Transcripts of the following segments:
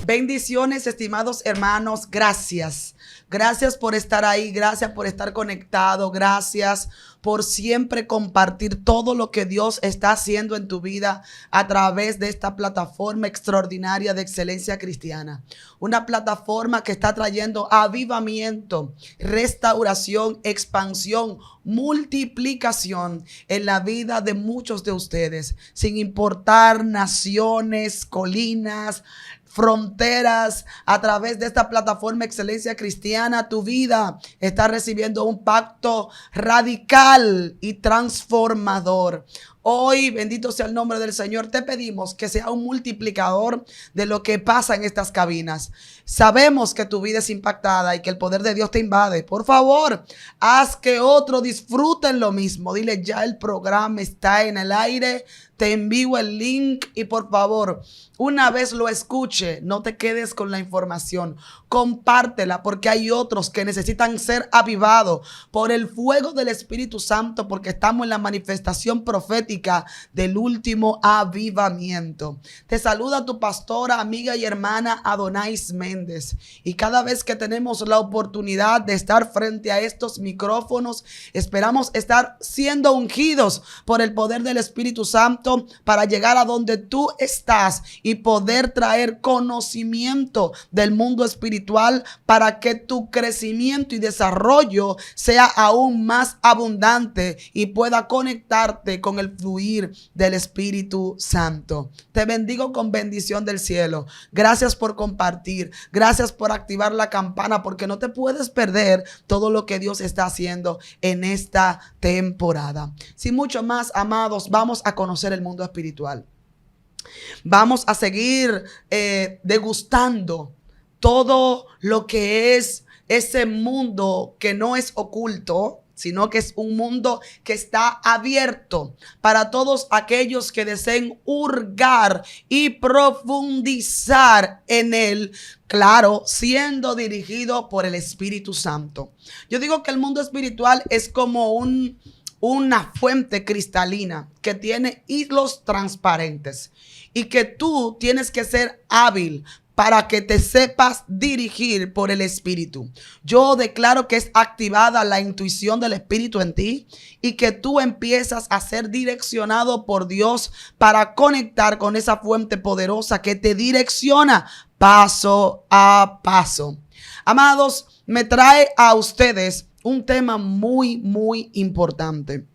Bendiciones, estimados hermanos. Gracias. Gracias por estar ahí. Gracias por estar conectado. Gracias por siempre compartir todo lo que Dios está haciendo en tu vida a través de esta plataforma extraordinaria de Excelencia Cristiana. Una plataforma que está trayendo avivamiento, restauración, expansión, multiplicación en la vida de muchos de ustedes, sin importar naciones, colinas, fronteras. A través de esta plataforma Excelencia Cristiana, tu vida está recibiendo un pacto radical y transformador. Hoy, bendito sea el nombre del Señor, te pedimos que sea un multiplicador de lo que pasa en estas cabinas. Sabemos que tu vida es impactada y que el poder de Dios te invade. Por favor, haz que otros disfruten lo mismo. Dile, ya el programa está en el aire. Te envío el link y por favor, una vez lo escuche, no te quedes con la información. Compártela porque hay otros que necesitan ser avivados por el fuego del Espíritu Santo, porque estamos en la manifestación profética del último avivamiento. Te saluda tu pastora, amiga y hermana Adonais Méndez. Y cada vez que tenemos la oportunidad de estar frente a estos micrófonos, esperamos estar siendo ungidos por el poder del Espíritu Santo para llegar a donde tú estás y poder traer conocimiento del mundo espiritual para que tu crecimiento y desarrollo sea aún más abundante y pueda conectarte con el fluir del Espíritu Santo. Te bendigo con bendición del cielo. Gracias por compartir. Gracias por activar la campana, porque no te puedes perder todo lo que Dios está haciendo en esta temporada. Sin mucho más, amados, vamos a conocer el mundo espiritual. Vamos a seguir degustando todo lo que es ese mundo que no es oculto, sino que es un mundo que está abierto para todos aquellos que deseen hurgar y profundizar en él, claro, siendo dirigido por el Espíritu Santo. Yo digo que el mundo espiritual es como una fuente cristalina que tiene hilos transparentes y que tú tienes que ser hábil para que te sepas dirigir por el Espíritu. Yo declaro que es activada la intuición del Espíritu en ti y que tú empiezas a ser direccionado por Dios para conectar con esa fuente poderosa que te direcciona paso a paso. Amados, me trae a ustedes un tema muy importante.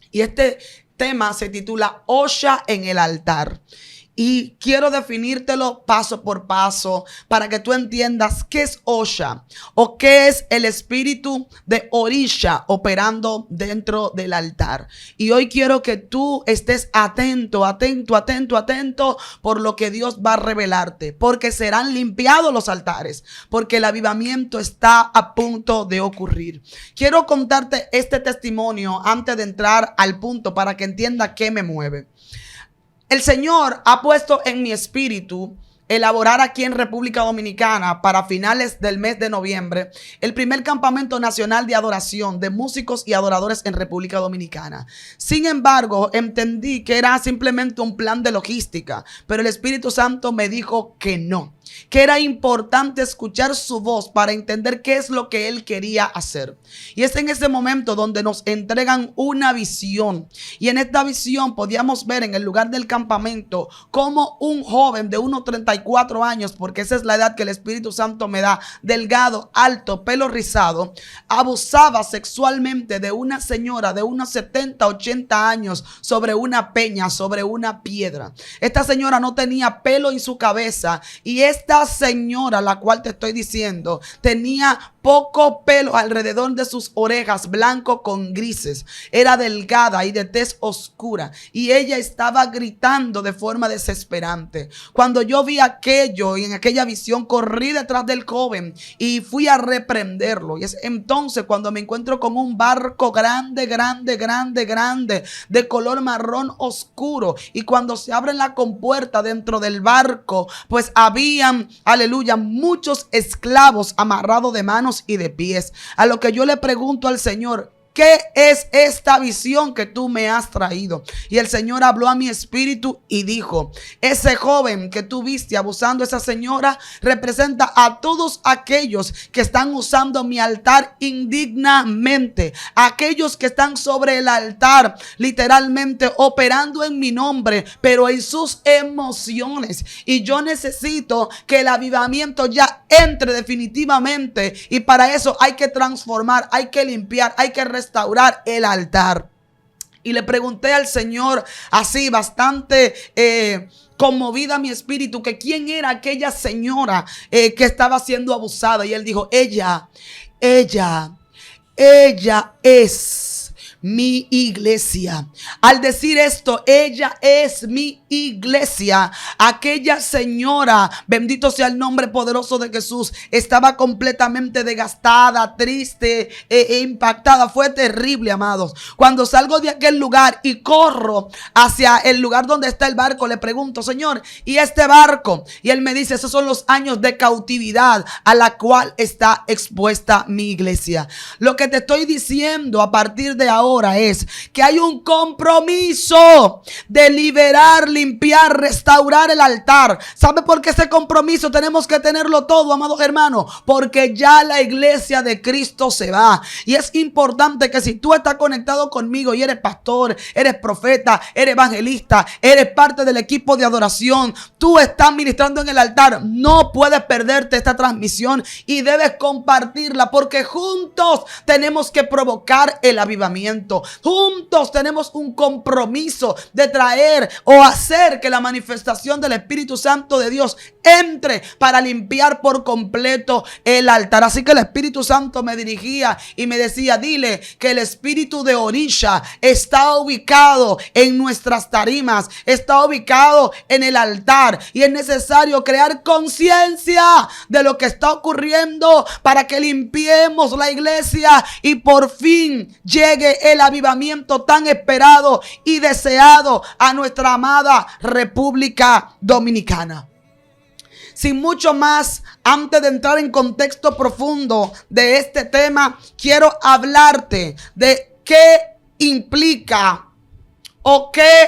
Y este tema se titula Osha en el altar. Y quiero definírtelo paso por paso para que tú entiendas qué es Osha o qué es el espíritu de Orisha operando dentro del altar. Y hoy quiero que tú estés atento por lo que Dios va a revelarte, porque serán limpiados los altares, porque el avivamiento está a punto de ocurrir. Quiero contarte este testimonio antes de entrar al punto para que entienda qué me mueve. El Señor ha puesto en mi espíritu elaborar aquí en República Dominicana para finales del mes de noviembre el primer campamento nacional de adoración de músicos y adoradores en República Dominicana. Sin embargo, entendí que era simplemente un plan de logística, pero el Espíritu Santo me dijo que no, que era importante escuchar su voz para entender qué es lo que Él quería hacer. Y es en ese momento donde nos entregan una visión. Y en esta visión podíamos ver en el lugar del campamento cómo un joven de unos 34 años, porque esa es la edad que el Espíritu Santo me da, delgado, alto, pelo rizado, abusaba sexualmente de una señora de unos 70, 80 años sobre una peña, sobre una piedra. Esta señora no tenía pelo en su cabeza y esta señora, la cual te estoy diciendo, tenía poco pelo alrededor de sus orejas, blanco con grises. Era delgada y de tez oscura. Y ella estaba gritando de forma desesperante. Cuando yo vi aquello y en aquella visión, corrí detrás del joven y fui a reprenderlo. Y es entonces cuando me encuentro con un barco grande, de color marrón oscuro. Y cuando se abre la compuerta dentro del barco, pues habían, aleluya, muchos esclavos amarrados de manos y de pies. A lo que yo le pregunto al Señor, ¿qué es esta visión que tú me has traído? Y el Señor habló a mi espíritu y dijo, ese joven que tú viste abusando a esa señora representa a todos aquellos que están usando mi altar indignamente, aquellos que están sobre el altar literalmente operando en mi nombre, pero en sus emociones. Y yo necesito que el avivamiento ya entre definitivamente, y para eso hay que transformar, hay que limpiar, hay que restaurar el altar. Y le pregunté al Señor así bastante conmovida mi espíritu, que quién era aquella señora que estaba siendo abusada. Y él dijo, ella es mi iglesia. Al decir esto, ella es mi iglesia. Aquella señora, bendito sea el nombre poderoso de Jesús, estaba completamente desgastada, triste e impactada. Fue terrible, amados. Cuando salgo de aquel lugar y corro hacia el lugar donde está el barco, le pregunto, Señor, ¿y este barco? Y él me dice, esos son los años de cautividad a la cual está expuesta mi iglesia. Lo que te estoy diciendo a partir de ahora es que hay un compromiso de liberar, limpiar, restaurar el altar. ¿Sabe por qué ese compromiso tenemos que tenerlo todo, amados hermanos? Porque ya la iglesia de Cristo se va. Y es importante que si tú estás conectado conmigo y eres pastor, eres profeta, eres evangelista, eres parte del equipo de adoración, tú estás ministrando en el altar, no puedes perderte esta transmisión y debes compartirla, porque juntos tenemos que provocar el avivamiento. Juntos tenemos un compromiso de traer o hacer que la manifestación del Espíritu Santo de Dios entre para limpiar por completo el altar. Así que el Espíritu Santo me dirigía y me decía, dile que el espíritu de Orisha está ubicado en nuestras tarimas, está ubicado en el altar, y es necesario crear conciencia de lo que está ocurriendo para que limpiemos la iglesia y por fin llegue el avivamiento tan esperado y deseado a nuestra amada República Dominicana. Sin mucho más, antes de entrar en contexto profundo de este tema, quiero hablarte de qué implica o qué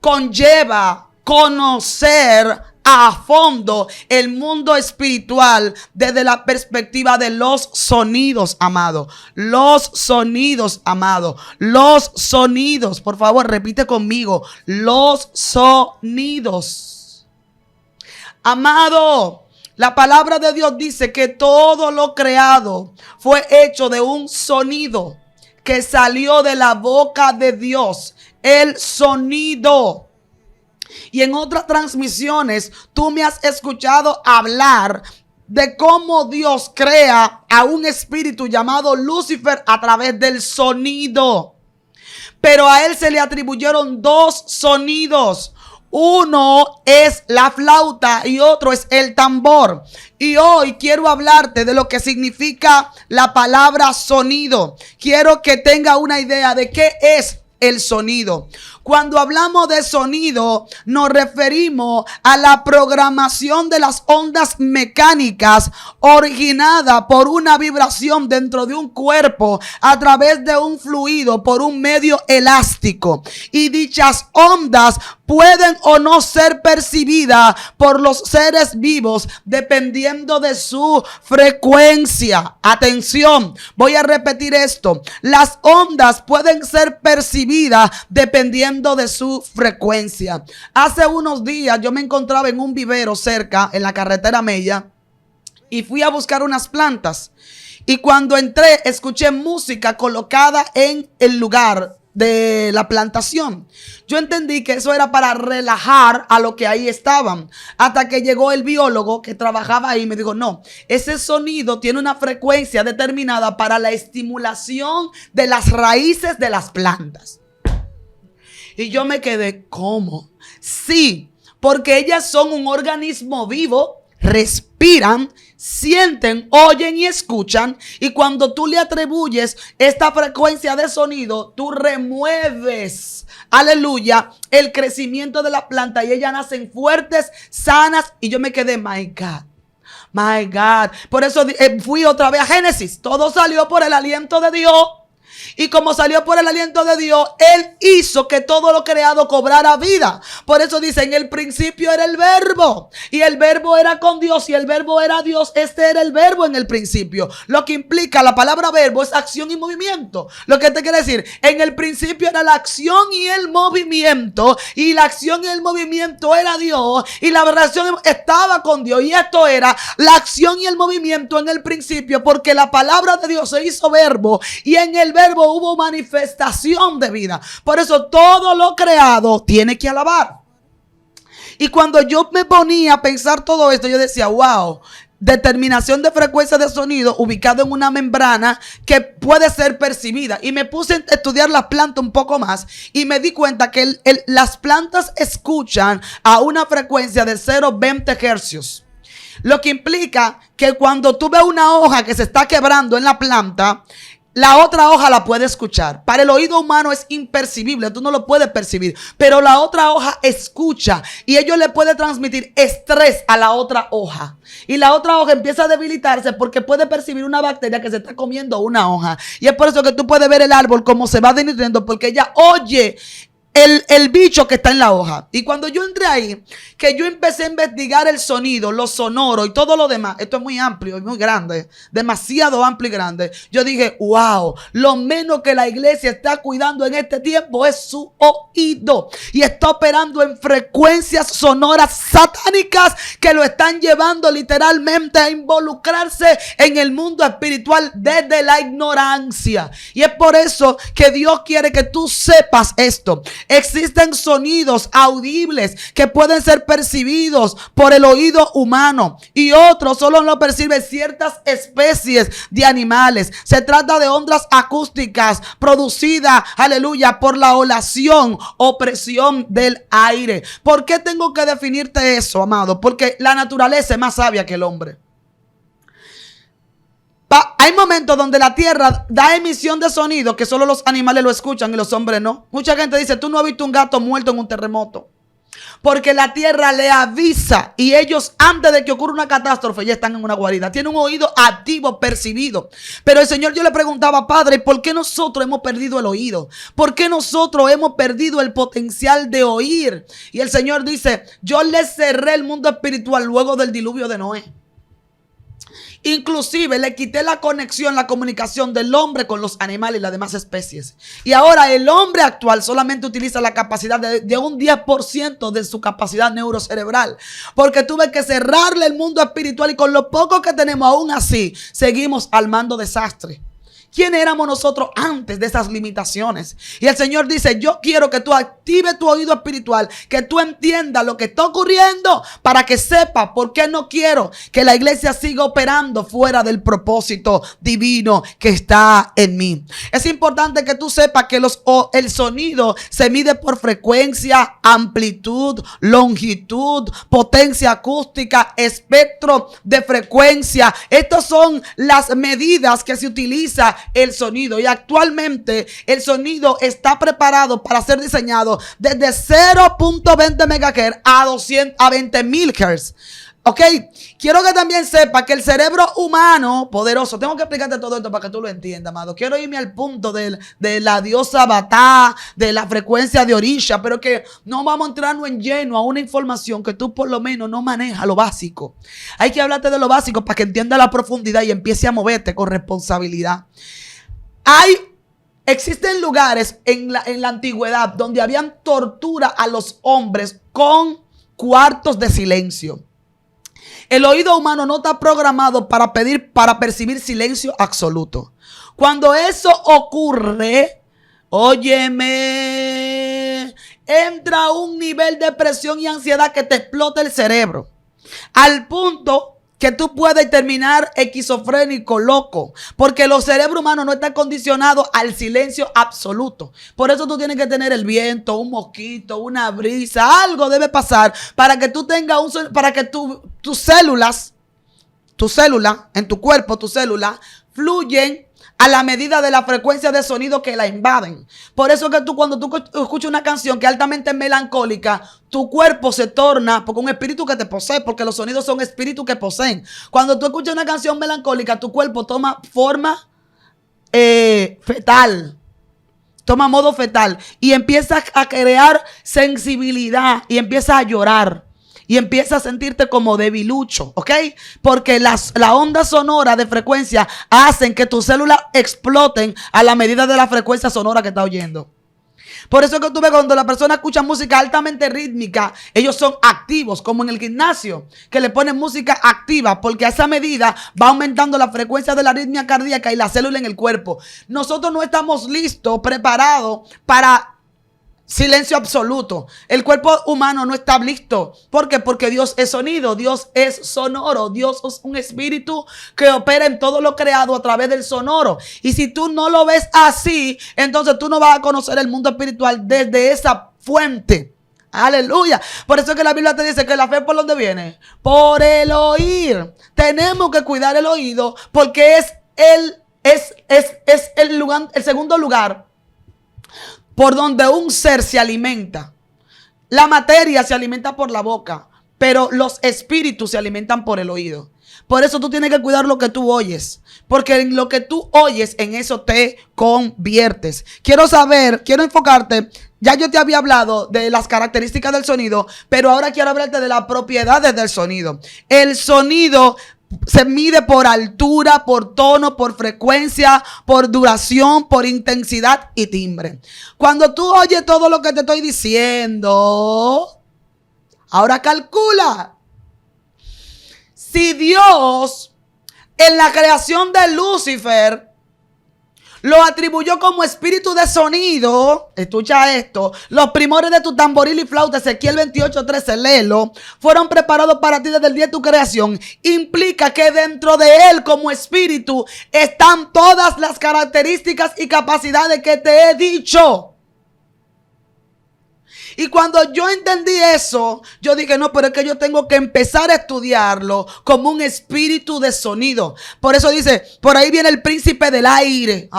conlleva conocer a fondo el mundo espiritual desde la perspectiva de los sonidos, amado. Los sonidos, amado. Los sonidos. Por favor, repite conmigo. Los sonidos. Amado, la palabra de Dios dice que todo lo creado fue hecho de un sonido que salió de la boca de Dios. El sonido. Y en otras transmisiones tú me has escuchado hablar de cómo Dios crea a un espíritu llamado Lucifer a través del sonido. Pero a él se le atribuyeron dos sonidos. Uno es la flauta y otro es el tambor. Y hoy quiero hablarte de lo que significa la palabra sonido. Quiero que tenga una idea de qué es el sonido. Cuando hablamos de sonido, nos referimos a la programación de las ondas mecánicas originada por una vibración dentro de un cuerpo a través de un fluido por un medio elástico. Y dichas ondas pueden o no ser percibidas por los seres vivos dependiendo de su frecuencia. Atención, voy a repetir esto. Las ondas pueden ser percibidas dependiendo de su frecuencia. Hace unos días yo me encontraba en un vivero cerca, en la carretera Mella, y fui a buscar unas plantas. Y cuando entré, escuché música colocada en el lugar de la plantación. Yo entendí que eso era para relajar a lo que ahí estaban, hasta que llegó el biólogo que trabajaba ahí y me dijo, no, ese sonido tiene una frecuencia determinada para la estimulación de las raíces de las plantas. Y yo me quedé, ¿cómo? Sí, porque ellas son un organismo vivo, respiran, sienten, oyen y escuchan. Y cuando tú le atribuyes esta frecuencia de sonido, tú remueves, aleluya, el crecimiento de la planta y ellas nacen fuertes, sanas. Y yo me quedé, my God. My God. Por eso fui otra vez a Génesis. Todo salió por el aliento de Dios. Y como salió por el aliento de Dios, Él hizo que todo lo creado cobrara vida. Por eso dice, en el principio era el verbo. Y el verbo era con Dios y el verbo era Dios. Este era el verbo en el principio. Lo que implica la palabra verbo es acción y movimiento. Lo que te quiere decir, en el principio era la acción y el movimiento. Y la acción y el movimiento era Dios. Y la relación estaba con Dios. Y esto era la acción y el movimiento en el principio. Porque la palabra de Dios se hizo verbo. Y en el verbo hubo manifestación de vida. Por eso todo lo creado tiene que alabar. Y cuando yo me ponía a pensar todo esto, yo decía, wow, determinación de frecuencia de sonido ubicado en una membrana que puede ser percibida. Y me puse a estudiar las plantas un poco más y me di cuenta que las plantas escuchan a una frecuencia de 0,20 hercios. Lo que implica que cuando tú ves una hoja que se está quebrando en la planta, la otra hoja la puede escuchar. Para el oído humano es impercibible, tú no lo puedes percibir, pero la otra hoja escucha y ello le puede transmitir estrés a la otra hoja. Y la otra hoja empieza a debilitarse porque puede percibir una bacteria que se está comiendo una hoja. Y es por eso que tú puedes ver el árbol como se va desnutriendo, porque ella oye el bicho que está en la hoja. Y cuando yo entré ahí, que yo empecé a investigar el sonido, lo sonoro y todo lo demás, esto es muy amplio y muy grande, demasiado amplio y grande. Yo dije, wow, lo menos que la iglesia está cuidando en este tiempo es su oído. Y está operando en frecuencias sonoras satánicas que lo están llevando literalmente a involucrarse en el mundo espiritual desde la ignorancia. Y es por eso que Dios quiere que tú sepas esto. Existen sonidos audibles que pueden ser percibidos por el oído humano y otros solo lo perciben ciertas especies de animales. Se trata de ondas acústicas producidas, aleluya, por la olación o presión del aire. ¿Por qué tengo que definirte eso, amado? Porque la naturaleza es más sabia que el hombre. Hay momentos donde la tierra da emisión de sonido que solo los animales lo escuchan y los hombres no. Mucha gente dice, tú no has visto un gato muerto en un terremoto. Porque la tierra le avisa y ellos antes de que ocurra una catástrofe ya están en una guarida. Tienen un oído activo, percibido. Pero el Señor, yo le preguntaba, Padre, ¿por qué nosotros hemos perdido el oído? ¿Por qué nosotros hemos perdido el potencial de oír? Y el Señor dice, yo le cerré el mundo espiritual luego del diluvio de Noé. Inclusive le quité la conexión, la comunicación del hombre con los animales y las demás especies. Y ahora el hombre actual solamente utiliza la capacidad de un 10% de su capacidad neurocerebral. Porque tuve que cerrarle el mundo espiritual y con lo poco que tenemos aún así seguimos armando desastre. ¿Quién éramos nosotros antes de esas limitaciones? Y el Señor dice, yo quiero que tú actives tu oído espiritual, que tú entiendas lo que está ocurriendo para que sepas por qué no quiero que la iglesia siga operando fuera del propósito divino que está en mí. Es importante que tú sepas que el sonido se mide por frecuencia, amplitud, longitud, potencia acústica, espectro de frecuencia. Estas son las medidas que se utilizan el sonido, y actualmente el sonido está preparado para ser diseñado desde 0.20 MHz a 20.000 Hz. Ok, quiero que también sepa que el cerebro humano poderoso, tengo que explicarte todo esto para que tú lo entiendas, amado. Quiero irme al punto de la diosa Batá, de la frecuencia de Orisha, pero que no vamos a entrarnos en lleno a una información que tú por lo menos no manejas lo básico. Hay que hablarte de lo básico para que entiendas la profundidad y empiece a moverte con responsabilidad. Existen lugares en la antigüedad donde habían tortura a los hombres con cuartos de silencio. El oído humano no está programado para percibir silencio absoluto. Cuando eso ocurre, óyeme, entra un nivel de presión y ansiedad que te explota el cerebro. Al punto que tú puedes terminar esquizofrénico, loco. Porque los cerebros humanos no están condicionados al silencio absoluto. Por eso tú tienes que tener el viento, un mosquito, una brisa. Algo debe pasar para que tú tengas para que tus células en tu cuerpo, tus células fluyen a la medida de la frecuencia de sonido que la invaden. Por eso que cuando tú escuchas una canción que es altamente melancólica, tu cuerpo se torna, porque un espíritu que te posee, porque los sonidos son espíritus que poseen. Cuando tú escuchas una canción melancólica, tu cuerpo toma forma fetal. Toma modo fetal y empiezas a crear sensibilidad y empiezas a llorar. Y empiezas a sentirte como debilucho, ¿ok? Porque la onda sonora de frecuencia hacen que tus células exploten a la medida de la frecuencia sonora que está oyendo. Por eso es que tú ves cuando la persona escucha música altamente rítmica, ellos son activos, como en el gimnasio, que le ponen música activa, porque a esa medida va aumentando la frecuencia de la arritmia cardíaca y la célula en el cuerpo. Nosotros no estamos listos, preparados para silencio absoluto. El cuerpo humano no está listo. ¿Por qué? Porque Dios es sonido, Dios es sonoro, Dios es un espíritu que opera en todo lo creado a través del sonoro. Y si tú no lo ves así, entonces tú no vas a conocer el mundo espiritual desde esa fuente. Aleluya. Por eso es que la Biblia te dice que la fe, ¿por dónde viene? Por el oír. Tenemos que cuidar el oído porque es el lugar, el segundo lugar por donde un ser se alimenta. La materia se alimenta por la boca, pero los espíritus se alimentan por el oído. Por eso tú tienes que cuidar lo que tú oyes, porque en lo que tú oyes, en eso te conviertes. Quiero enfocarte. Ya yo te había hablado de las características del sonido, pero ahora quiero hablarte de las propiedades del sonido. El sonido se mide por altura, por tono, por frecuencia, por duración, por intensidad y timbre. Cuando tú oyes todo lo que te estoy diciendo, ahora calcula. Si Dios en la creación de Lucifer lo atribuyó como espíritu de sonido, escucha esto, los primores de tu tamboril y flauta, Ezequiel 28:13, léelo, fueron preparados para ti desde el día de tu creación. Implica que dentro de él como espíritu están todas las características y capacidades que te he dicho. Y cuando yo entendí eso, yo dije, no, pero es que yo tengo que empezar a estudiarlo como un espíritu de sonido. Por eso dice, por ahí viene el príncipe del aire.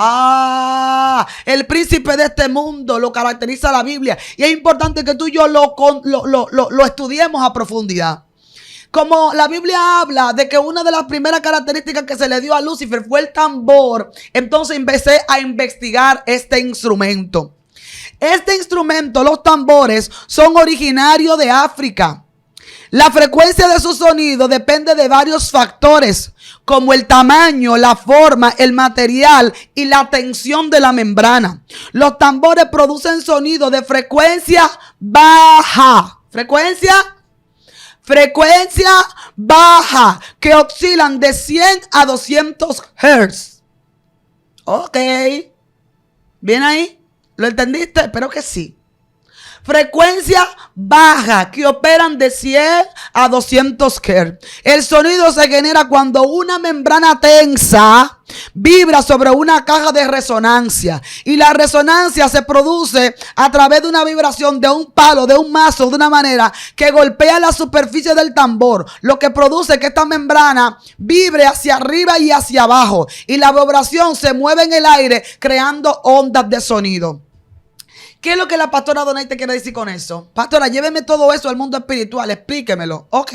El príncipe de este mundo lo caracteriza la Biblia. Y es importante que tú y yo lo estudiemos a profundidad. Como la Biblia habla de que una de las primeras características que se le dio a Lucifer fue el tambor, entonces empecé a investigar este instrumento. Este instrumento, los tambores, son originarios de África. La frecuencia de su sonido depende de varios factores, como el tamaño, la forma, el material y la tensión de la membrana. Los tambores producen sonido de frecuencia baja. Frecuencia baja, que oscilan de 100 a 200 Hz. Ok. ¿Bien ahí? ¿Lo entendiste? Espero que sí. Frecuencia baja que operan de 100 a 200 Hz. El sonido se genera cuando una membrana tensa vibra sobre una caja de resonancia. Y la resonancia se produce a través de una vibración de un palo, de un mazo, de una manera que golpea la superficie del tambor. Lo que produce que esta membrana vibre hacia arriba y hacia abajo. Y la vibración se mueve en el aire creando ondas de sonido. ¿Qué es lo que la pastora Donaire quiere decir con eso? Pastora, lléveme todo eso al mundo espiritual, explíquemelo. Ok.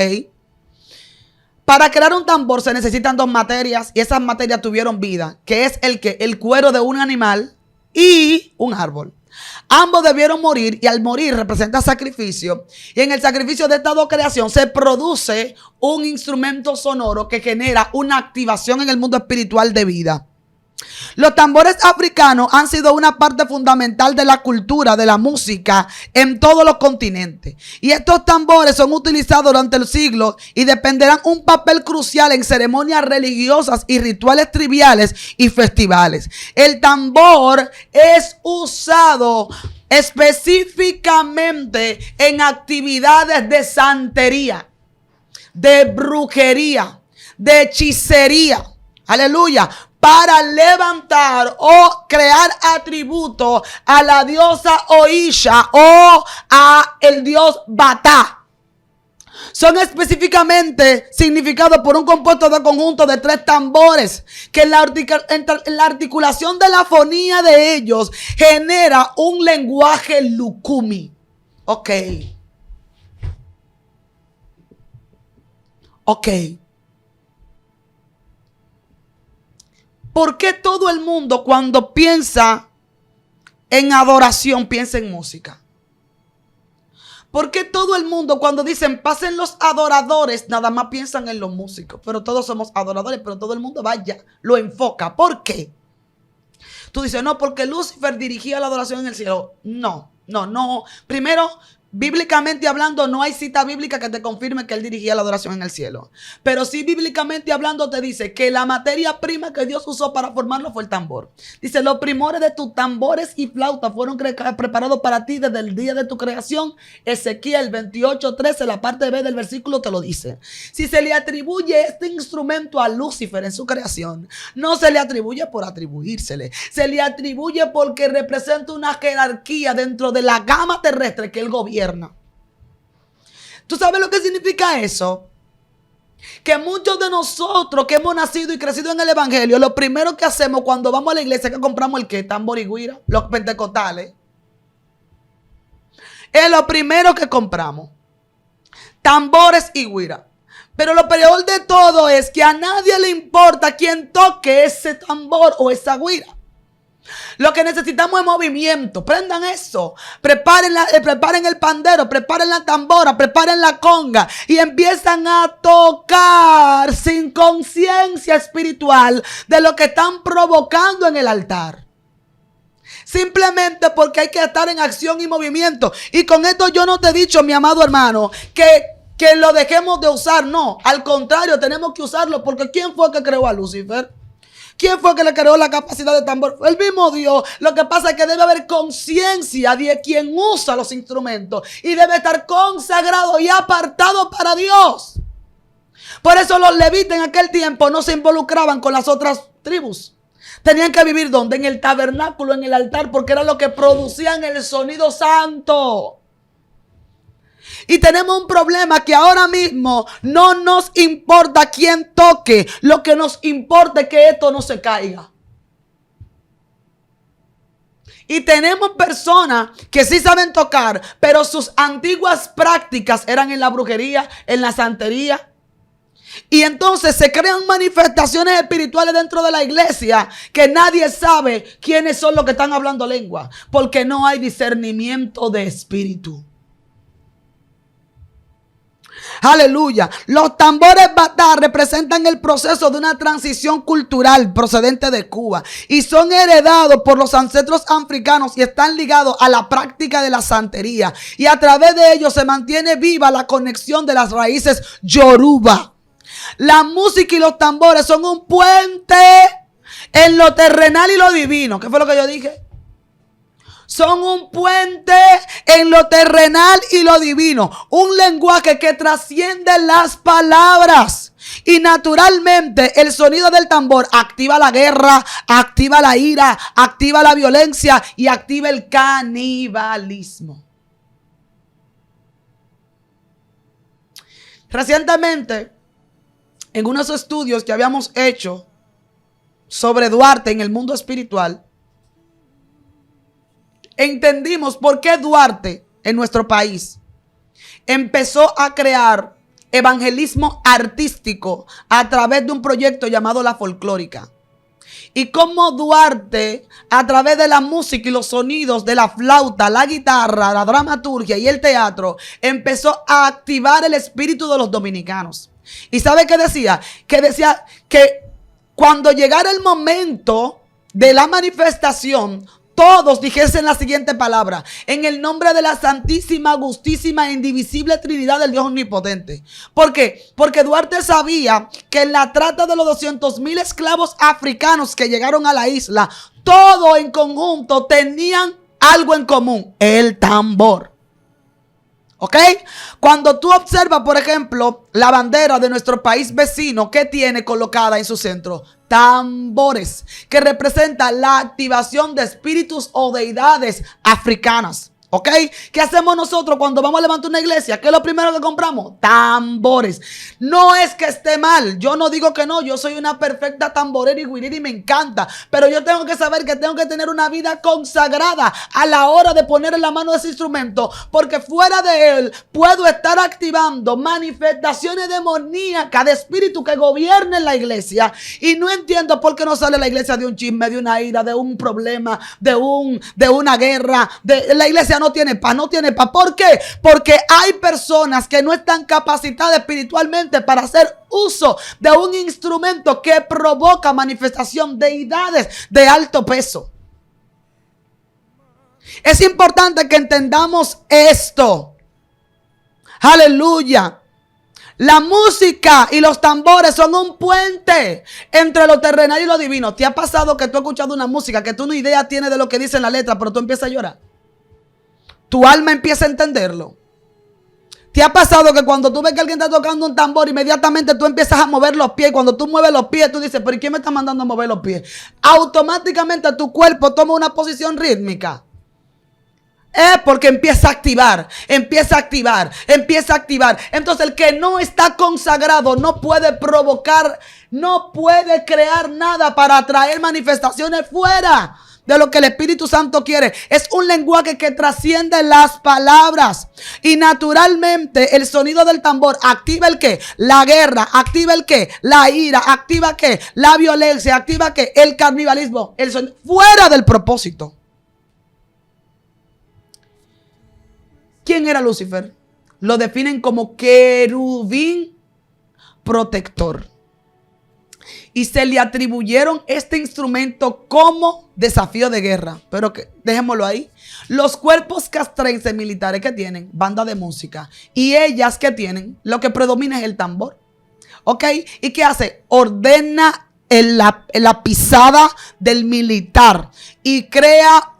Para crear un tambor se necesitan dos materias y esas materias tuvieron vida, que es el cuero de un animal y un árbol. Ambos debieron morir y al morir representa sacrificio. Y en el sacrificio de esta dos creación se produce un instrumento sonoro que genera una activación en el mundo espiritual de vida. Los tambores africanos han sido una parte fundamental de la cultura, de la música en todos los continentes. Y estos tambores son utilizados durante los siglos y dependerán un papel crucial en ceremonias religiosas y rituales triviales y festivales. El tambor es usado específicamente en actividades de santería, de brujería, de hechicería. Aleluya. Para levantar o crear atributos a la diosa Oisha o a el dios Batá. Son específicamente significados por un compuesto de conjunto de 3 tambores que en la articulación de la fonía de ellos genera un lenguaje lukumi. Ok. ¿Por qué todo el mundo cuando piensa en adoración piensa en música? ¿Por qué todo el mundo cuando dicen pasen los adoradores nada más piensan en los músicos? Pero todos somos adoradores, pero todo el mundo vaya, lo enfoca. ¿Por qué? Tú dices, no, porque Lucifer dirigía la adoración en el cielo. No. Primero, bíblicamente hablando, no hay cita bíblica que te confirme que él dirigía la adoración en el cielo. Pero sí, bíblicamente hablando, te dice que la materia prima que Dios usó para formarlo fue el tambor. Dice, los primores de tus tambores y flautas fueron preparados para ti desde el día de tu creación. Ezequiel 28:13, la parte B del versículo te lo dice. Si se le atribuye este instrumento a Lucifer en su creación, no se le atribuye por atribuírsele. Se le atribuye porque representa una jerarquía dentro de la gama terrestre que él gobierna. ¿Tú sabes lo que significa eso? Que muchos de nosotros que hemos nacido y crecido en el evangelio, lo primero que hacemos cuando vamos a la iglesia es que compramos el ¿qué? Tambor y güira, los pentecostales. Es lo primero que compramos. Tambores y güira. Pero lo peor de todo es que a nadie le importa quién toque ese tambor o esa güira. Lo que necesitamos es movimiento. Prendan eso. Preparen el pandero, preparen la tambora, preparen la conga y empiezan a tocar sin conciencia espiritual de lo que están provocando en el altar. Simplemente porque hay que estar en acción y movimiento. Y con esto yo no te he dicho, mi amado hermano, que lo dejemos de usar. No, al contrario, tenemos que usarlo porque ¿quién fue el que creó a Lucifer? ¿Quién fue que le creó la capacidad de tambor? El mismo Dios. Lo que pasa es que debe haber conciencia de quien usa los instrumentos y debe estar consagrado y apartado para Dios. Por eso los levitas en aquel tiempo no se involucraban con las otras tribus. Tenían que vivir ¿dónde? En el tabernáculo, en el altar, porque era lo que producían el sonido santo. Y tenemos un problema que ahora mismo no nos importa quién toque. Lo que nos importa es que esto no se caiga. Y tenemos personas que sí saben tocar, pero sus antiguas prácticas eran en la brujería, en la santería. Y entonces se crean manifestaciones espirituales dentro de la iglesia que nadie sabe quiénes son los que están hablando lengua, porque no hay discernimiento de espíritu. Aleluya. Los tambores batá representan el proceso de una transición cultural procedente de Cuba y son heredados por los ancestros africanos y están ligados a la práctica de la santería. Y a través de ellos se mantiene viva la conexión de las raíces yoruba. La música y los tambores son un puente en lo terrenal y lo divino. ¿Qué fue lo que yo dije? Son un puente en lo terrenal y lo divino. Un lenguaje que trasciende las palabras. Y naturalmente el sonido del tambor activa la guerra, activa la ira, activa la violencia y activa el canibalismo. Recientemente, en unos estudios que habíamos hecho sobre Duarte en el mundo espiritual, entendimos por qué Duarte en nuestro país empezó a crear evangelismo artístico a través de un proyecto llamado La Folclórica. Y cómo Duarte, a través de la música y los sonidos de la flauta, la guitarra, la dramaturgia y el teatro, empezó a activar el espíritu de los dominicanos. ¿Y sabe qué decía? Que decía que cuando llegara el momento de la manifestación, todos dijesen la siguiente palabra: en el nombre de la santísima, gustísima e indivisible Trinidad del Dios omnipotente. ¿Por qué? Porque Duarte sabía que en la trata de los 200,000 esclavos africanos que llegaron a la isla, todos en conjunto tenían algo en común: el tambor. ¿Ok? Cuando tú observas, por ejemplo, la bandera de nuestro país vecino, ¿qué tiene colocada en su centro? Tambores, que representan la activación de espíritus o deidades africanas. ¿Ok? ¿Qué hacemos nosotros cuando vamos a levantar una iglesia? ¿Qué es lo primero que compramos? Tambores. No es que esté mal. Yo no digo que no. Yo soy una perfecta tamborera y guirera y me encanta. Pero yo tengo que saber que tengo que tener una vida consagrada a la hora de poner en la mano ese instrumento. Porque fuera de él puedo estar activando manifestaciones demoníacas de espíritu que gobiernen la iglesia. Y no entiendo por qué no sale la iglesia de un chisme, de una ira, de un problema, de una guerra. La iglesia no tiene paz, no tiene paz. ¿Por qué? Porque hay personas que no están capacitadas espiritualmente para hacer uso de un instrumento que provoca manifestación de deidades de alto peso. Es importante que entendamos esto. Aleluya. La música y los tambores son un puente entre lo terrenal y lo divino. ¿Te ha pasado que tú has escuchado una música que tú no idea tienes de lo que dice en la letra, pero tú empiezas a llorar? Tu alma empieza a entenderlo. ¿Te ha pasado que cuando tú ves que alguien está tocando un tambor, inmediatamente tú empiezas a mover los pies? Cuando tú mueves los pies, tú dices, ¿pero quién me está mandando a mover los pies? Automáticamente tu cuerpo toma una posición rítmica. Porque empieza a activar, empieza a activar, empieza a activar. Entonces el que no está consagrado no puede provocar, no puede crear nada para atraer manifestaciones fuera de lo que el Espíritu Santo quiere. Es un lenguaje que trasciende las palabras. Y naturalmente el sonido del tambor activa el qué? La guerra. Activa el qué? La ira. Activa qué? La violencia. Activa qué? El canibalismo. El sonido, fuera del propósito. ¿Quién era Lucifer? Lo definen como querubín protector. Y se le atribuyeron este instrumento como desafío de guerra. Pero que, dejémoslo ahí. Los cuerpos castrenses militares que tienen banda de música. Y ellas que tienen, lo que predomina es el tambor. ¿Ok? ¿Y qué hace? Ordena la pisada del militar. Y crea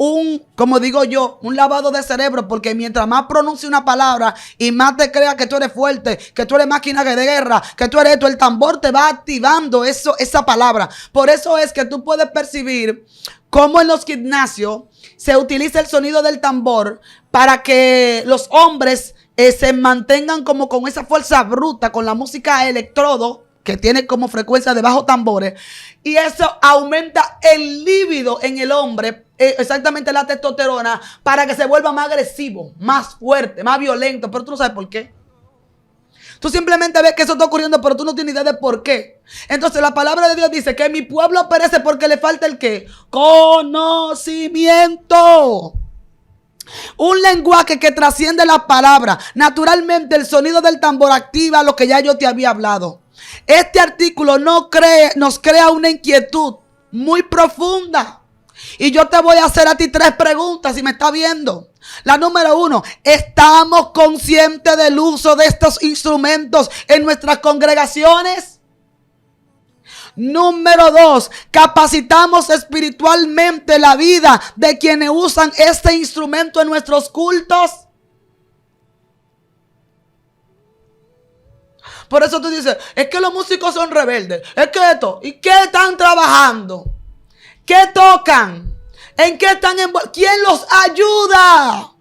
como digo yo, un lavado de cerebro. Porque mientras más pronuncie una palabra y más te crea que tú eres fuerte, que tú eres máquina de guerra, que tú eres esto, el tambor te va activando esa palabra. Por eso es que tú puedes percibir cómo en los gimnasios se utiliza el sonido del tambor para que los hombres se mantengan como con esa fuerza bruta, con la música electrodo, que tiene como frecuencia de bajos tambores, y eso aumenta el líbido en el hombre, exactamente la testosterona, para que se vuelva más agresivo, más fuerte, más violento. Pero tú no sabes por qué. Tú simplemente ves que eso está ocurriendo, pero tú no tienes idea de por qué. Entonces la palabra de Dios dice que mi pueblo perece porque le falta el ¿qué? Conocimiento. Un lenguaje que trasciende la palabra. Naturalmente el sonido del tambor activa lo que ya yo te había hablado. Este artículo nos crea una inquietud muy profunda. Y yo te voy a hacer a ti 3 preguntas si me está viendo. La número 1, ¿estamos conscientes del uso de estos instrumentos en nuestras congregaciones? Número 2, ¿capacitamos espiritualmente la vida de quienes usan este instrumento en nuestros cultos? Por eso tú dices, es que los músicos son rebeldes. Es que esto, ¿y qué están trabajando? ¿Qué tocan? ¿En qué están envueltos? ¿Quién los ayuda?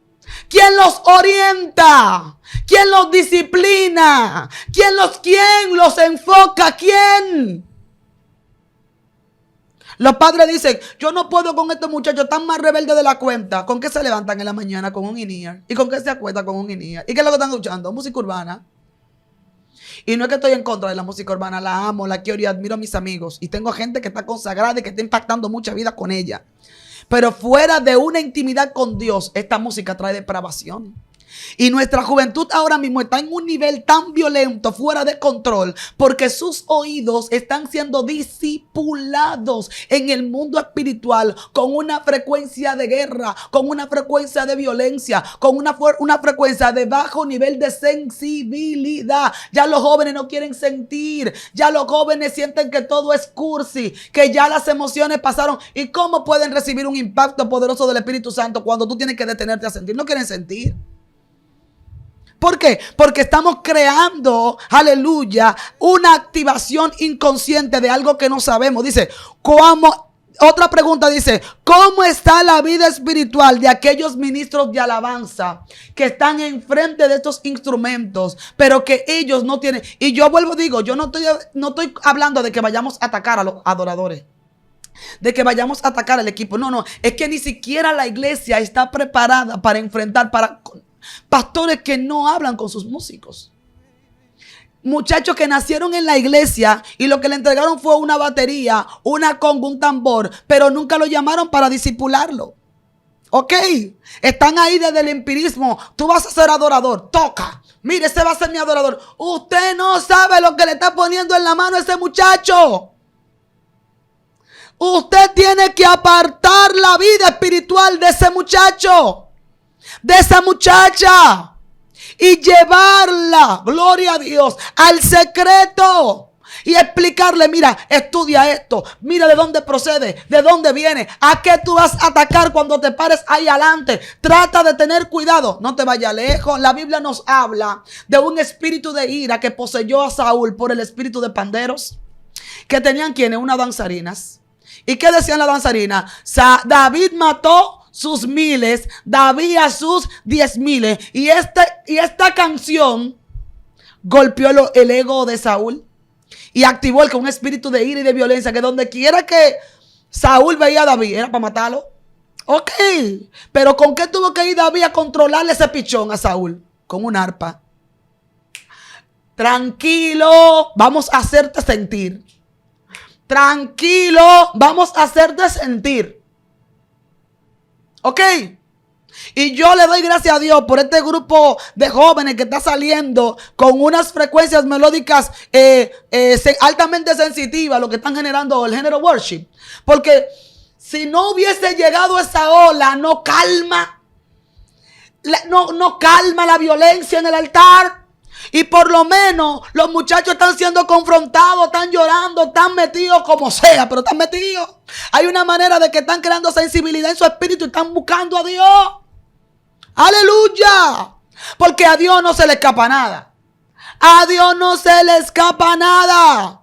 ¿Quién los orienta? ¿Quién los disciplina? ¿Quién los enfoca? ¿Quién? Los padres dicen, yo no puedo con estos muchachos tan más rebeldes de la cuenta. ¿Con qué se levantan en la mañana? Con un in-ear. ¿Y con qué se acuestan? Con un in-ear. ¿Y qué es lo que están escuchando? Música urbana. Y no es que estoy en contra de la música urbana, la amo, la quiero y admiro a mis amigos. Y tengo gente que está consagrada y que está impactando mucha vida con ella. Pero fuera de una intimidad con Dios, esta música trae depravación. Y nuestra juventud ahora mismo está en un nivel tan violento, fuera de control, porque sus oídos están siendo discipulados en el mundo espiritual con una frecuencia de guerra, con una frecuencia de violencia, con una frecuencia de bajo nivel de sensibilidad. Ya los jóvenes no quieren sentir, ya los jóvenes sienten que todo es cursi, que ya las emociones pasaron. ¿Y cómo pueden recibir un impacto poderoso del Espíritu Santo cuando tú tienes que detenerte a sentir? No quieren sentir. ¿Por qué? Porque estamos creando, aleluya, una activación inconsciente de algo que no sabemos. Dice, ¿cómo Otra pregunta dice, ¿cómo está la vida espiritual de aquellos ministros de alabanza que están enfrente de estos instrumentos, pero que ellos no tienen? Y yo vuelvo, digo, yo no estoy hablando de que vayamos a atacar a los adoradores, de que vayamos a atacar al equipo. No, es que ni siquiera la iglesia está preparada para enfrentar pastores que no hablan con sus músicos. Muchachos que nacieron en la iglesia y lo que le entregaron fue una batería, una conga, un tambor, pero nunca lo llamaron para discipularlo. Ok, están ahí desde el empirismo. Tú vas a ser adorador, toca. Mire, ese va a ser mi adorador. Usted no sabe lo que le está poniendo en la mano a ese muchacho. Usted tiene que apartar la vida espiritual de ese muchacho, de esa muchacha, y llevarla, gloria a Dios, al secreto. Y explicarle, mira, estudia esto, mira de dónde procede, de dónde viene, a qué tú vas a atacar cuando te pares ahí adelante. Trata de tener cuidado, no te vayas lejos. La Biblia nos habla de un espíritu de ira que poseyó a Saúl por el espíritu de panderos, que tenían quienes, unas danzarinas. ¿Y qué decían las danzarinas? David mató sus miles, David a sus 10,000. Y esta canción golpeó el ego de Saúl y activó un espíritu de ira y de violencia, que donde quiera que Saúl veía a David era para matarlo. Ok, pero ¿con qué tuvo que ir David a controlarle ese pichón a Saúl? Con un arpa. Tranquilo, vamos a hacerte sentir. Tranquilo, vamos a hacerte sentir. Ok. Y yo le doy gracias a Dios por este grupo de jóvenes que está saliendo con unas frecuencias melódicas altamente sensitivas, lo que están generando el género worship. Porque si no hubiese llegado esa ola, no calma la violencia en el altar. Y por lo menos los muchachos están siendo confrontados, están llorando, están metidos como sea, pero están metidos. Hay una manera de que están creando sensibilidad en su espíritu y están buscando a Dios. Aleluya. Porque a Dios no se le escapa nada. A Dios no se le escapa nada.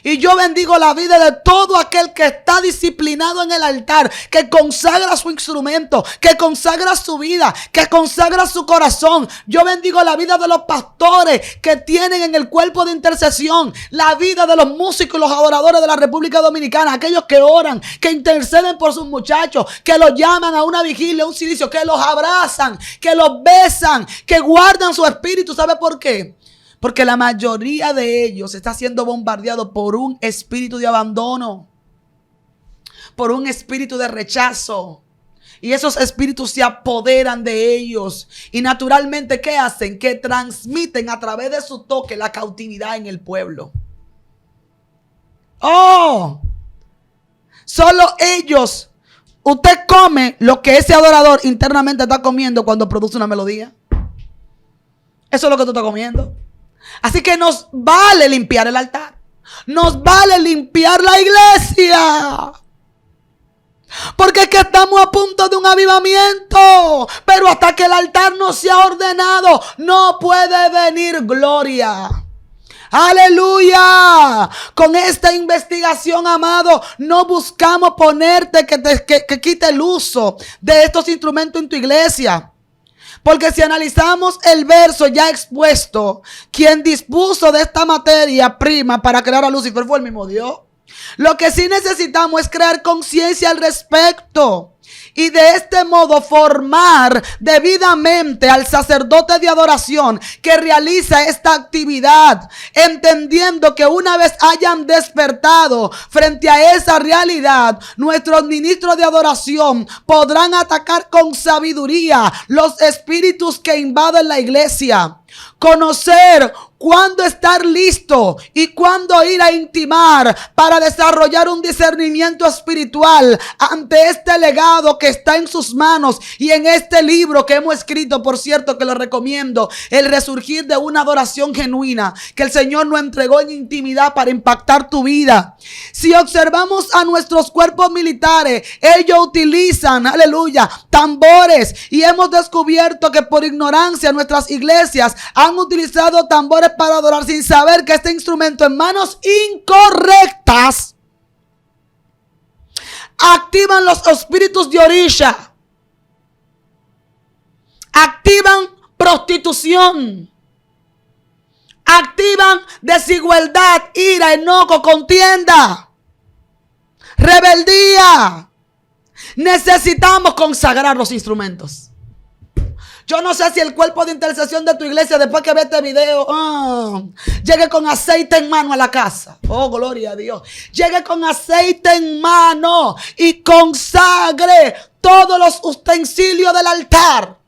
Y yo bendigo la vida de todo aquel que está disciplinado en el altar, que consagra su instrumento, que consagra su vida, que consagra su corazón. Yo bendigo la vida de los pastores que tienen en el cuerpo de intercesión, la vida de los músicos y los adoradores de la República Dominicana, aquellos que oran, que interceden por sus muchachos, que los llaman a una vigilia, a un silicio, que los abrazan, que los besan, que guardan su espíritu. ¿Sabe por qué? Porque la mayoría de ellos está siendo bombardeado por un espíritu de abandono, por un espíritu de rechazo. Y esos espíritus se apoderan de ellos. Y naturalmente, ¿qué hacen? Que transmiten a través de su toque la cautividad en el pueblo. ¡Oh! Solo ellos. Usted come lo que ese adorador internamente está comiendo cuando produce una melodía. Eso es lo que tú estás comiendo. Así que nos vale limpiar el altar. Nos vale limpiar la iglesia. Porque es que estamos a punto de un avivamiento. Pero hasta que el altar no sea ordenado, no puede venir gloria. Aleluya. Con esta investigación, amado, no buscamos ponerte que quite el uso de estos instrumentos en tu iglesia. Porque si analizamos el verso ya expuesto, quien dispuso de esta materia prima para crear a Lucifer fue el mismo Dios. Lo que sí necesitamos es crear conciencia al respecto. Y de este modo formar debidamente al sacerdote de adoración que realiza esta actividad, entendiendo que una vez hayan despertado frente a esa realidad, nuestros ministros de adoración podrán atacar con sabiduría los espíritus que invaden la iglesia. Conocer cuándo estar listo y cuándo ir a intimar para desarrollar un discernimiento espiritual ante este legado que está en sus manos y en este libro que hemos escrito, por cierto, que lo recomiendo, El resurgir de una adoración genuina, que el Señor nos entregó en intimidad para impactar tu vida. Si observamos a nuestros cuerpos militares, ellos utilizan, aleluya, tambores, y hemos descubierto que por ignorancia nuestras iglesias han utilizado tambores para adorar sin saber que este instrumento en manos incorrectas activan los espíritus de orilla, activan prostitución, activan desigualdad, ira, enojo, contienda, rebeldía. Necesitamos consagrar los instrumentos. Yo no sé si el cuerpo de intercesión de tu iglesia, después que ve este video, llegue con aceite en mano a la casa. Oh, gloria a Dios. Llegue con aceite en mano y consagre todos los utensilios del altar.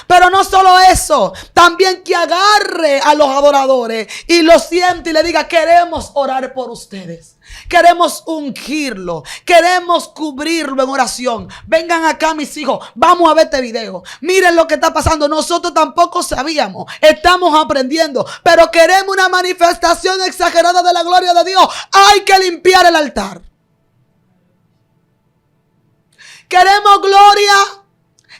Pero no solo eso, también que agarre a los adoradores y los siente y le diga: queremos orar por ustedes, queremos ungirlo, queremos cubrirlo en oración. Vengan acá, mis hijos, vamos a ver este video. Miren lo que está pasando. Nosotros tampoco sabíamos, estamos aprendiendo, pero queremos una manifestación exagerada de la gloria de Dios. Hay que limpiar el altar. Queremos gloria,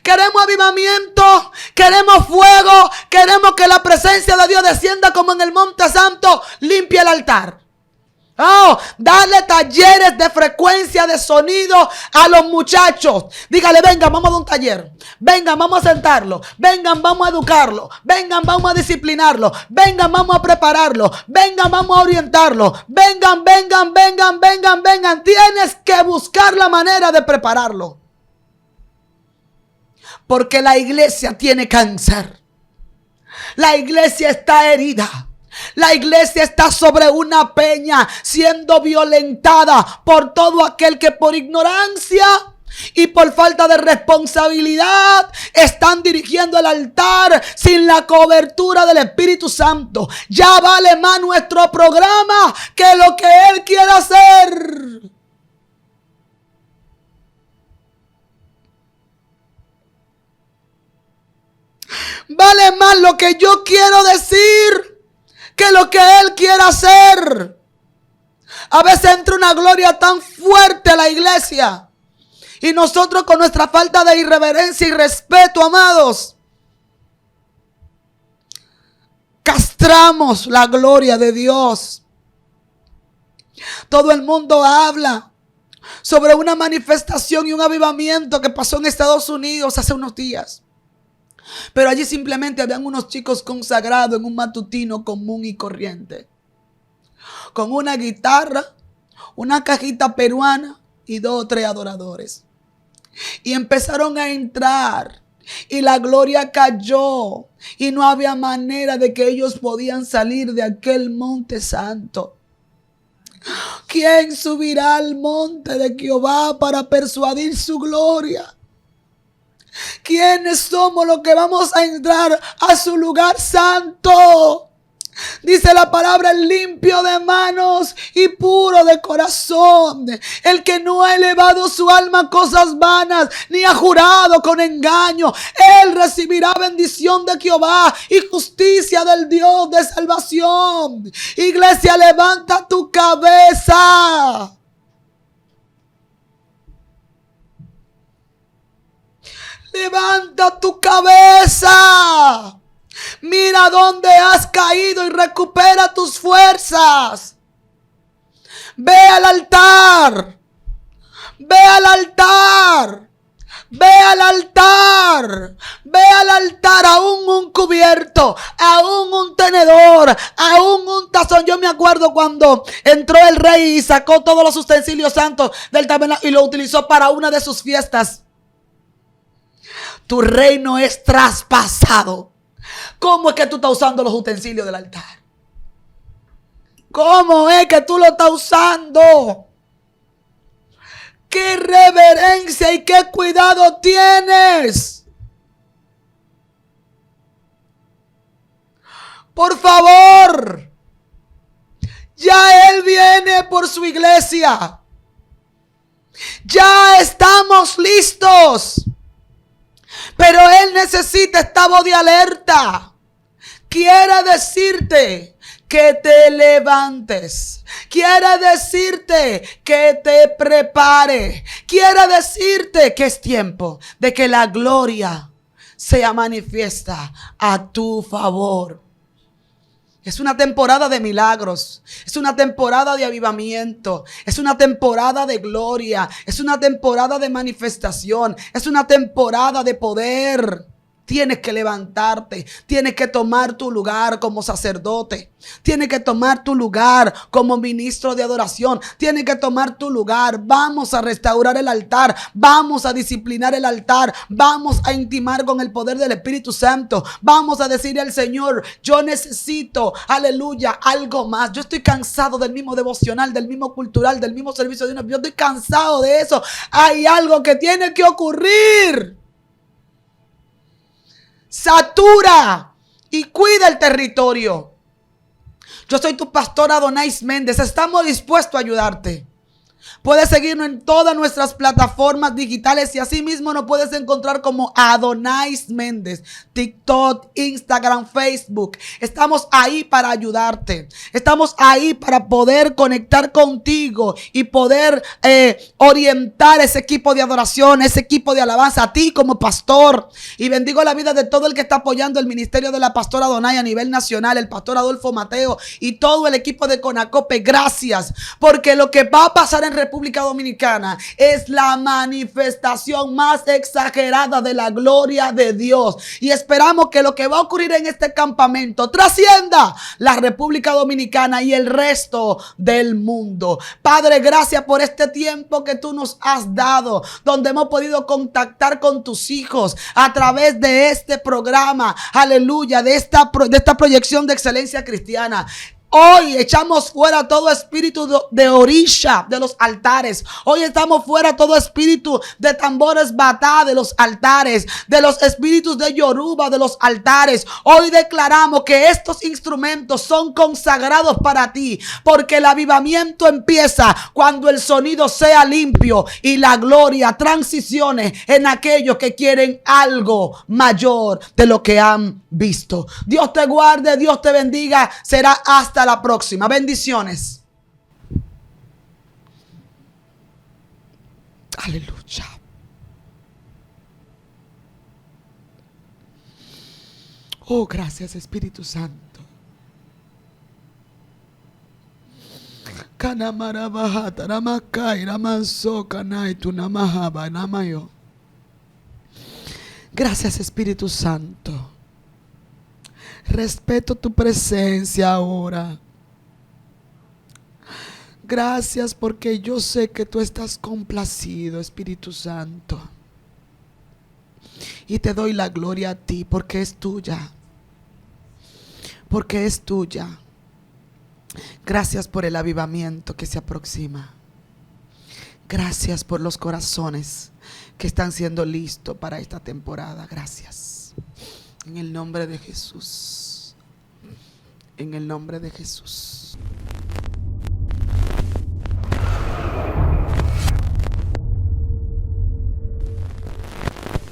queremos avivamiento, queremos fuego, queremos que la presencia de Dios descienda como en el Monte Santo. Limpia el altar. Oh, darle talleres de frecuencia de sonido a los muchachos. Dígale: vengan, vamos a dar un taller. Vengan, vamos a sentarlo. Vengan, vamos a educarlo. Vengan, vamos a disciplinarlo. Vengan, vamos a prepararlo. Vengan, vamos a orientarlo. Vengan, vengan, vengan, vengan, vengan. Tienes que buscar la manera de prepararlo. Porque la iglesia tiene cáncer. La iglesia está herida. La iglesia está sobre una peña, siendo violentada por todo aquel que por ignorancia y por falta de responsabilidad están dirigiendo el altar sin la cobertura del Espíritu Santo. Ya vale más nuestro programa que lo que Él quiere hacer. Vale más lo que yo quiero decir que lo que Él quiere hacer. A veces entra una gloria tan fuerte a la iglesia y nosotros, con nuestra falta de irreverencia y respeto, amados, castramos la gloria de Dios. Todo el mundo habla sobre una manifestación y un avivamiento que pasó en Estados Unidos hace unos días. Pero allí simplemente habían unos chicos consagrados en un matutino común y corriente, con una guitarra, una cajita peruana y 2 o 3 adoradores. Y empezaron a entrar y la gloria cayó y no había manera de que ellos podían salir de aquel monte santo. ¿Quién subirá al monte de Jehová para persuadir su gloria? ¿Quiénes somos los que vamos a entrar a su lugar santo? Dice la palabra: el limpio de manos y puro de corazón, el que no ha elevado su alma a cosas vanas, ni ha jurado con engaño. Él recibirá bendición de Jehová y justicia del Dios de salvación. Iglesia, levanta tu cabeza. Levanta tu cabeza. Mira dónde has caído y recupera tus fuerzas. Ve al altar. Ve al altar. Ve al altar. Ve al altar. Aún un cubierto, aún un tenedor, aún un tazón. Yo me acuerdo cuando entró el rey y sacó todos los utensilios santos del tabernáculo y lo utilizó para una de sus fiestas. Tu reino es traspasado. ¿Cómo es que tú estás usando los utensilios del altar? ¿Cómo es que tú lo estás usando? ¿Qué reverencia y qué cuidado tienes? Por favor, ya Él viene por su iglesia. Ya estamos listos. Pero Él necesita esta voz de alerta. Quiere decirte que te levantes. Quiere decirte que te prepares. Quiere decirte que es tiempo de que la gloria sea manifiesta a tu favor. Es una temporada de milagros, es una temporada de avivamiento, es una temporada de gloria, es una temporada de manifestación, es una temporada de poder. Tienes que levantarte, tienes que tomar tu lugar como sacerdote, tienes que tomar tu lugar como ministro de adoración, tienes que tomar tu lugar. Vamos a restaurar el altar, vamos a disciplinar el altar, vamos a intimar con el poder del Espíritu Santo, vamos a decirle al Señor, yo necesito, aleluya, algo más. Yo estoy cansado del mismo devocional, del mismo cultural, del mismo servicio de una. Yo estoy cansado de eso. Hay algo que tiene que ocurrir. Satura y cuida el territorio. Yo soy tu pastor Adonais Méndez. Estamos dispuestos a ayudarte. Puedes seguirnos en todas nuestras plataformas digitales y asimismo nos puedes encontrar como Adonais Méndez, TikTok, Instagram, Facebook. Estamos ahí para ayudarte. Estamos ahí para poder conectar contigo y poder orientar ese equipo de adoración, ese equipo de alabanza a ti como pastor. Y bendigo la vida de todo el que está apoyando el ministerio de la pastora Adonai a nivel nacional, el pastor Adolfo Mateo y todo el equipo de Conacope. Gracias, porque lo que va a pasar en República Dominicana es la manifestación más exagerada de la gloria de Dios, y esperamos que lo que va a ocurrir en este campamento trascienda la República Dominicana y el resto del mundo. Padre, gracias por este tiempo que tú nos has dado, donde hemos podido contactar con tus hijos a través de este programa, aleluya, de esta proyección de excelencia cristiana. Hoy echamos fuera todo espíritu de orisha de los altares. Hoy estamos fuera todo espíritu de tambores batá de los altares, de los espíritus de yoruba de los altares. Hoy declaramos que estos instrumentos son consagrados para ti, porque el avivamiento empieza cuando el sonido sea limpio y la gloria transicione en aquellos que quieren algo mayor de lo que han visto. Dios te guarde, Dios te bendiga. Será hasta la próxima. Bendiciones. Aleluya. Oh, gracias, Espíritu Santo. Gracias, Espíritu Santo. Respeto tu presencia ahora. Gracias porque yo sé que tú estás complacido, Espíritu Santo. Y te doy la gloria a ti porque es tuya. Porque es tuya. Gracias por el avivamiento que se aproxima. Gracias por los corazones que están siendo listos para esta temporada. Gracias. En el nombre de Jesús. En el nombre de Jesús.